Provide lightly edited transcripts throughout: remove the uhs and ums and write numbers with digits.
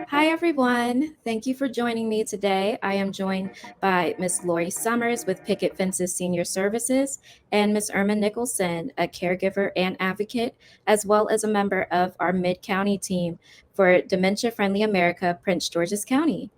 Hi, everyone. Thank you for joining me today. I am joined by Miss Lori Summers with Picket Fences Senior Services and Miss Irma Nicholson, a caregiver and advocate, as well as a member of our Mid County team for Dementia Friendly America, Prince George's County.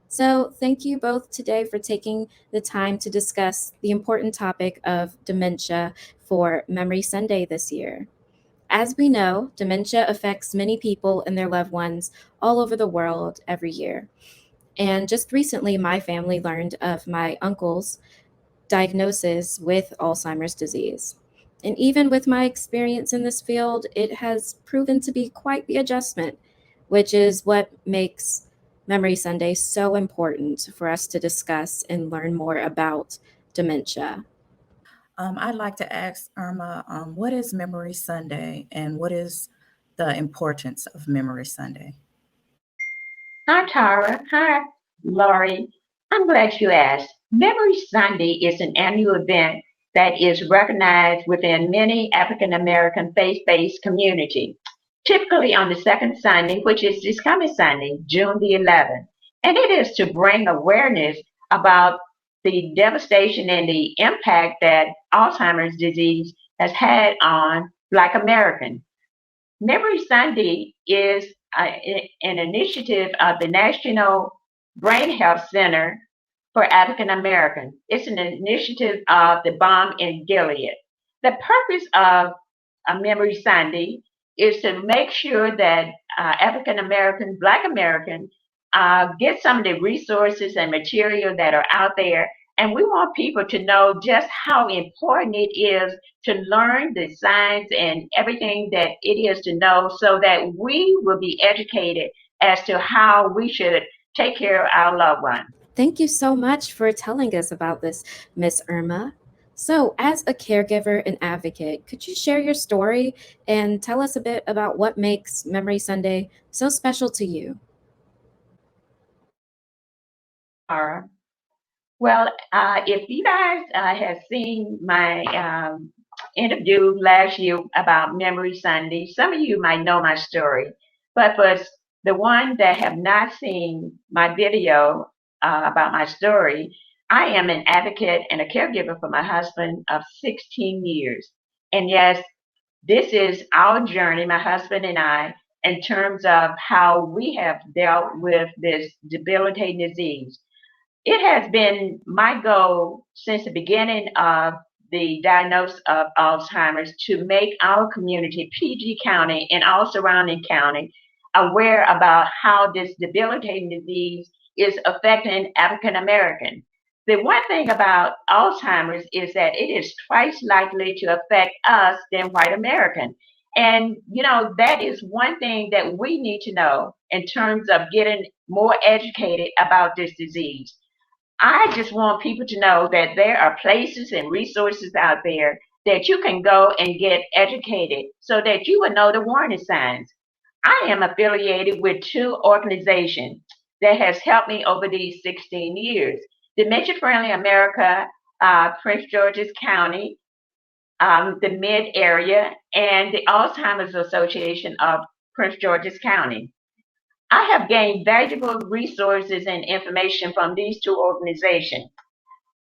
So, thank you both today for taking the time to discuss the important topic of dementia for Memory Sunday this year. As we know, dementia affects many people and their loved ones all over the world every year. And just recently, my family learned of my uncle's diagnosis with Alzheimer's disease. And even with my experience in this field, it has proven to be quite the adjustment, which is what makes Memory Sunday so important for us to discuss and learn more about dementia. I'd like to ask Irma, what is Memory Sunday and what is the importance of Memory Sunday? Hi, Tara. Hi, Laurie. I'm glad you asked. Memory Sunday is an annual event that is recognized within many African American faith based communities, typically on the second Sunday, which is this coming Sunday, June the 11th. And it is to bring awareness about the devastation and the impact that Alzheimer's disease has had on Black Americans. Memory Sunday is an initiative of the National Brain Health Center for African Americans. It's an initiative of the Balm in Gilead. The purpose of Memory Sunday is to make sure that African Americans, Black Americans, get some of the resources and material that are out there. And we want people to know just how important it is to learn the science and everything that it is to know so that we will be educated as to how we should take care of our loved ones. Thank you so much for telling us about this, Miss Irma. So, as a caregiver and advocate, could you share your story and tell us a bit about what makes Memory Sunday so special to you? All Well, if you guys have seen my interview last year about Memory Sunday, some of you might know my story. But for the ones that have not seen my video about my story, I am an advocate and a caregiver for my husband of 16 years. And yes, this is our journey, my husband and I, in terms of how we have dealt with this debilitating disease. It has been my goal since the beginning of the diagnosis of Alzheimer's to make our community, PG County and all surrounding county, aware about how this debilitating disease is affecting African Americans. The one thing about Alzheimer's is that it is twice likely to affect us than white Americans. And, that is one thing that we need to know in terms of getting more educated about this disease. I just want people to know that there are places and resources out there that you can go and get educated so that you will know the warning signs. I am affiliated with two organizations that has helped me over these 16 years. Dementia Friendly America, Prince George's County, the Mid area, and the Alzheimer's Association of Prince George's County. I have gained valuable resources and information from these two organizations.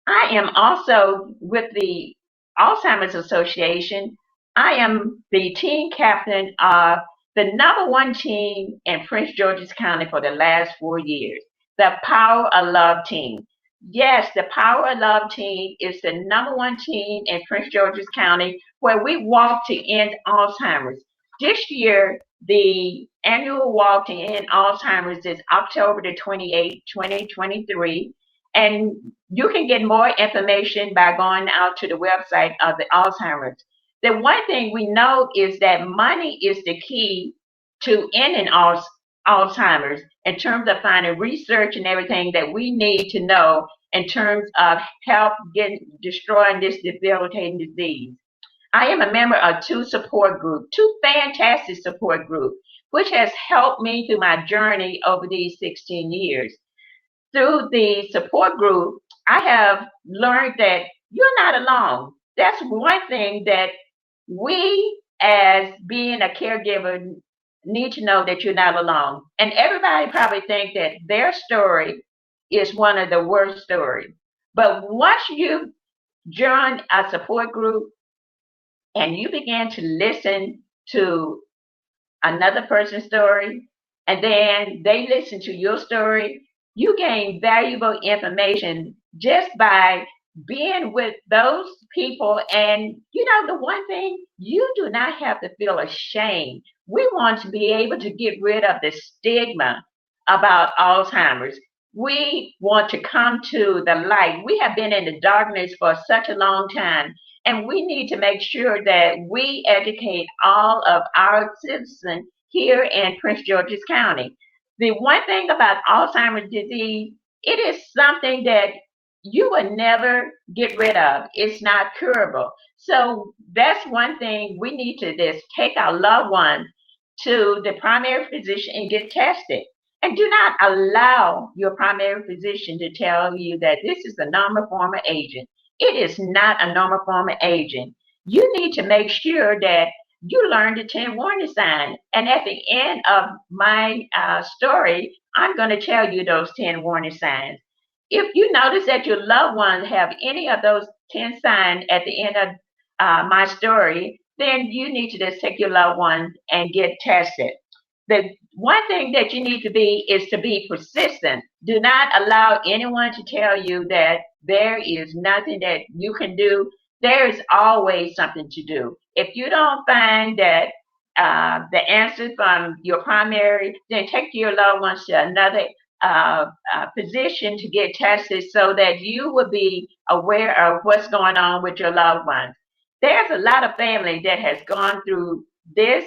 I am also with the Alzheimer's Association. I am the team captain of the number one team in Prince George's County for the last 4 years, the Power of Love team. Yes, the Power of Love team is the number one team in Prince George's County where we walk to end Alzheimer's. This year, the annual walk to end Alzheimer's is October the 28th, 2023. And you can get more information by going out to the website of the Alzheimer's. The one thing we know is that money is the key to ending Alzheimer's in terms of finding research and everything that we need to know in terms of help destroying this debilitating disease. I am a member of two support groups, two fantastic support groups, which has helped me through my journey over these 16 years. Through the support group, I have learned that you're not alone. That's one thing that we, as being a caregiver, need to know that you're not alone. And everybody probably think that their story is one of the worst stories. But once you join a support group and you begin to listen to another person's story, and then they listen to your story, you gain valuable information just by being with those people. And the one thing, you do not have to feel ashamed. We want to be able to get rid of the stigma about Alzheimer's. We want to come to the light. We have been in the darkness for such a long time, and we need to make sure that we educate all of our citizens here in Prince George's County. The one thing about Alzheimer's disease, it is something that you will never get rid of. It's not curable. So that's one thing we need to just take our loved ones to the primary physician and get tested. And do not allow your primary physician to tell you that this is a normal form of aging. It is not a normal form of aging. You need to make sure that you learn the 10 warning signs. And at the end of my story, I'm going to tell you those 10 warning signs. If you notice that your loved ones have any of those 10 signs at the end of my story, then you need to just take your loved ones and get tested. The one thing that you need to be is to be persistent. Do not allow anyone to tell you that there is nothing that you can do. There is always something to do. If you don't find that the answer from your primary, then take your loved ones to another physician to get tested so that you will be aware of what's going on with your loved ones. There's a lot of family that has gone through this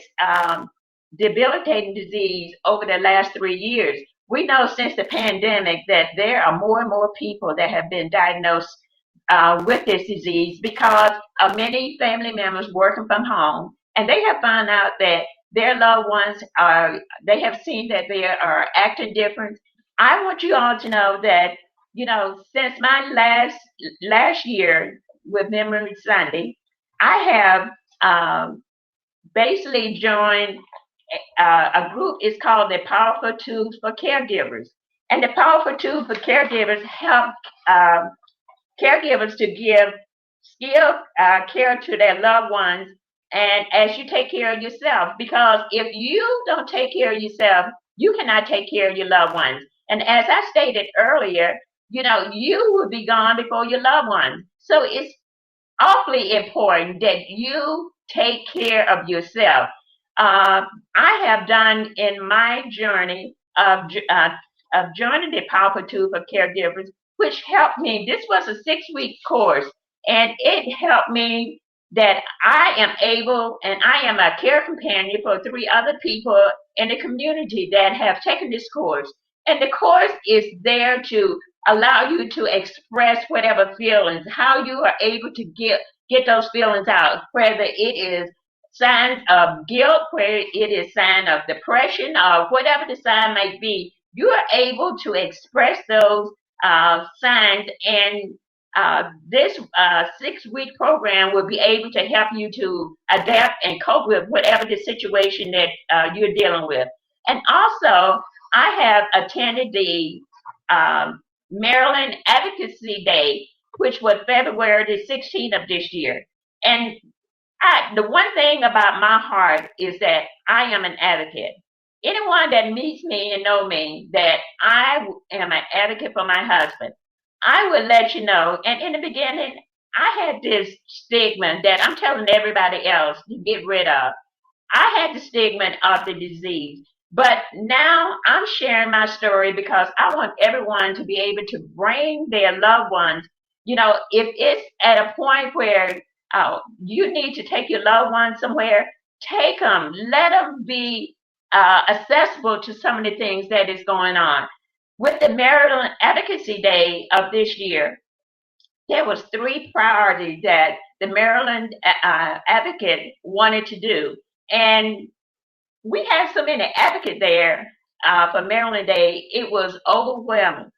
debilitating disease over the last 3 years. We know since the pandemic that there are more and more people that have been diagnosed with this disease because of many family members working from home, and they have found out that their loved ones they have seen that they are acting different. I want you all to know that, since my last year with Memory Sunday, I have basically joined a group. Is called the Powerful Tools for Caregivers. And the Powerful Tools for Caregivers help caregivers to give skilled care to their loved ones, and as you take care of yourself, because if you don't take care of yourself, you cannot take care of your loved ones. And as I stated earlier, you will be gone before your loved ones. So it's awfully important that you take care of yourself. I have done in my journey of joining the Powerful Tool for Caregivers, which helped me. This was a 6-week course, and it helped me that I am able, and I am a care companion for 3 other people in the community that have taken this course. And the course is there to allow you to express whatever feelings, how you are able to get those feelings out, whether it is signs of guilt, whether it is sign of depression, or whatever the sign might be. You are able to express those signs, and this 6-week program will be able to help you to adapt and cope with whatever the situation that you're dealing with. And also, I have attended the Maryland Advocacy Day, which was February the 16th of this year. And the one thing about my heart is that I am an advocate. Anyone that meets me and know me, that I am an advocate for my husband, I will let you know. And in the beginning, I had this stigma that I'm telling everybody else to get rid of. I had the stigma of the disease. But now I'm sharing my story because I want everyone to be able to bring their loved ones. If it's at a point where you need to take your loved ones somewhere, take them. Let them be accessible to some of the things that is going on. With the Maryland Advocacy Day of this year, there was 3 priorities that the Maryland Advocate wanted to do. And we had so many advocates there for Maryland Day, it was overwhelming.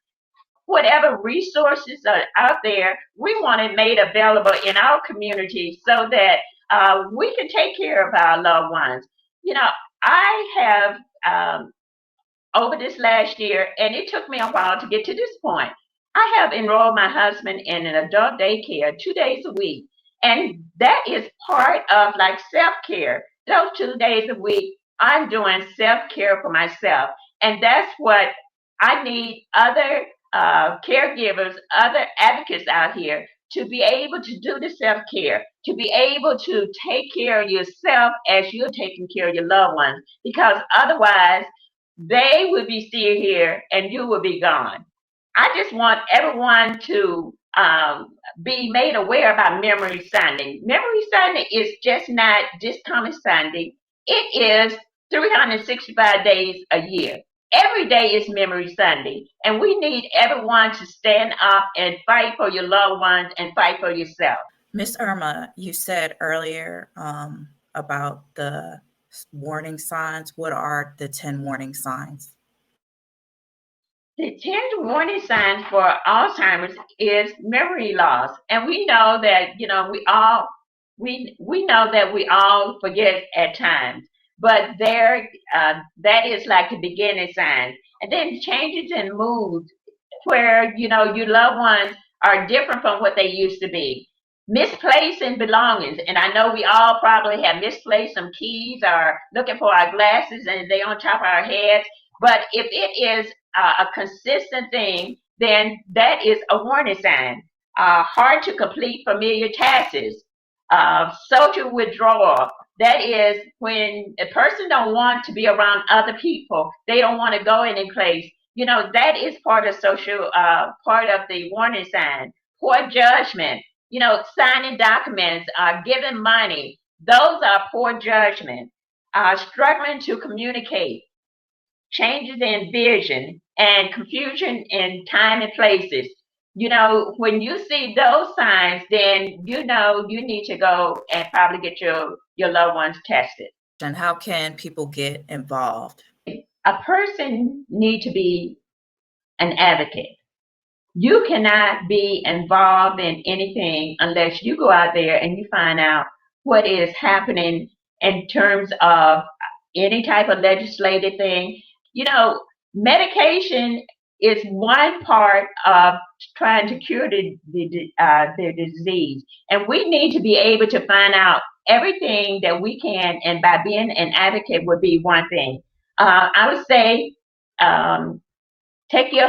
Whatever resources are out there, we want it made available in our community so that we can take care of our loved ones. I have over this last year, and it took me a while to get to this point. I have enrolled my husband in an adult daycare 2 days a week, and that is part of like self care. Those 2 days a week, I'm doing self care for myself, and that's what I need other caregivers, other advocates out here to be able to do the self care, to be able to take care of yourself as you're taking care of your loved ones, because otherwise they will be still here and you will be gone. I just want everyone to be made aware about Memory Sunday. Memory Sunday is just not this coming Sunday. It is 365 days a year. Every day is Memory Sunday, and we need everyone to stand up and fight for your loved ones and fight for yourself. Miss Irma, you said earlier about the warning signs. What are the 10 warning signs? The 10 warning signs for Alzheimer's is memory loss, and we know that we know that we all forget at times, but that is like the beginning signs, and then changes in mood where your loved ones are different from what they used to be. Misplacing belongings, and I know we all probably have misplaced some keys or looking for our glasses and they on top of our heads. But if it is a consistent thing, then that is a warning sign. Hard to complete familiar tasks, social withdrawal. That is when a person don't want to be around other people. They don't want to go any place. That is part of part of the warning sign. Poor judgment. Signing documents, giving money. Those are poor judgment. Struggling to communicate, changes in vision, and confusion in time and places. When you see those signs, then you need to go and probably get your loved ones tested. And how can people get involved? A person needs to be an advocate. You cannot be involved in anything unless you go out there and you find out what is happening in terms of any type of legislative thing. Medication is one part of trying to cure the disease, and we need to be able to find out everything that we can. And by being an advocate would be one thing. I would say take your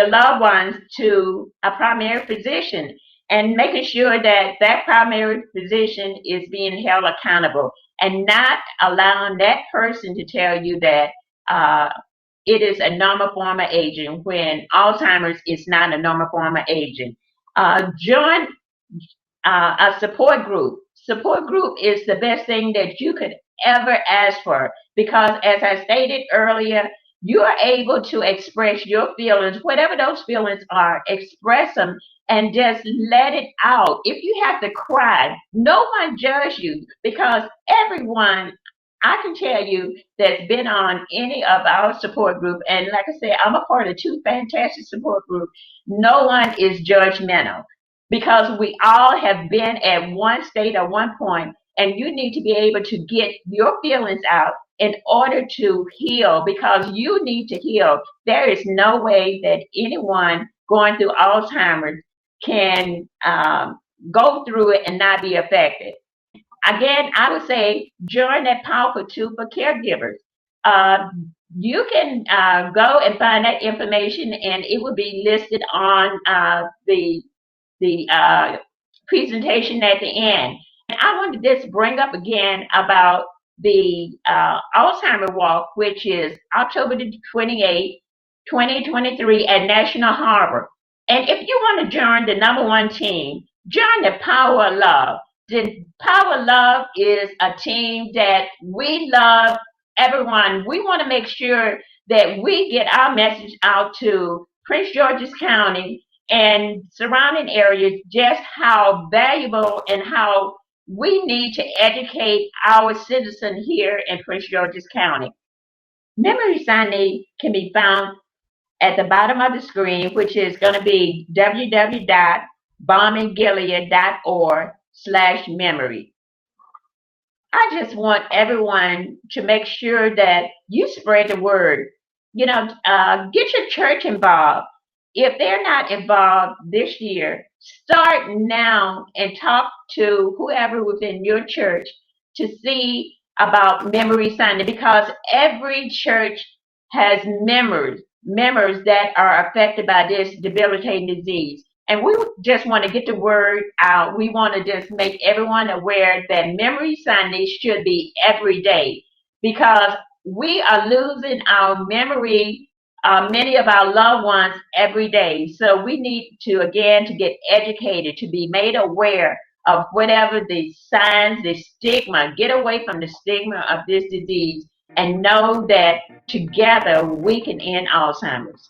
loved ones to a primary physician and making sure that that primary physician is being held accountable and not allowing that person to tell you that it is a normal form of aging when Alzheimer's is not a normal form of aging. Join a support group. Support group is the best thing that you could ever ask for, because as I stated earlier, you are able to express your feelings, whatever those feelings are, express them and just let it out. If you have to cry, no one judges you, because everyone, I can tell you, that's been on any of our support group, and like I said, I'm a part of 2 fantastic support groups. No one is judgmental, because we all have been at one state at one point, and you need to be able to get your feelings out in order to heal, because you need to heal. There is no way that anyone going through Alzheimer's can go through it and not be affected. Again, I would say join that powerful tool for caregivers. You can go and find that information, and it will be listed on the presentation at the end. And I want to just bring up again about the Alzheimer Walk, which is October the 28th, 2023 at National Harbor. And if you want to join the #1 team, join the Power of Love. The Power of Love is a team that we love everyone. We want to make sure that we get our message out to Prince George's County and surrounding areas, just how valuable and how we need to educate our citizens here in Prince George's County. Memory Sunday can be found at the bottom of the screen, which is going to be www.balmandgilead.org/memory. I just want everyone to make sure that you spread the word. Get your church involved. If they're not involved this year, start now and talk to whoever within your church to see about Memory Sunday, because every church has members that are affected by this debilitating disease. And we just want to get the word out. We want to just make everyone aware that Memory Sunday should be every day, because we are losing our memory, many of our loved ones every day. So we need to, again, to get educated, to be made aware of whatever the signs, the stigma, get away from the stigma of this disease and know that together we can end Alzheimer's.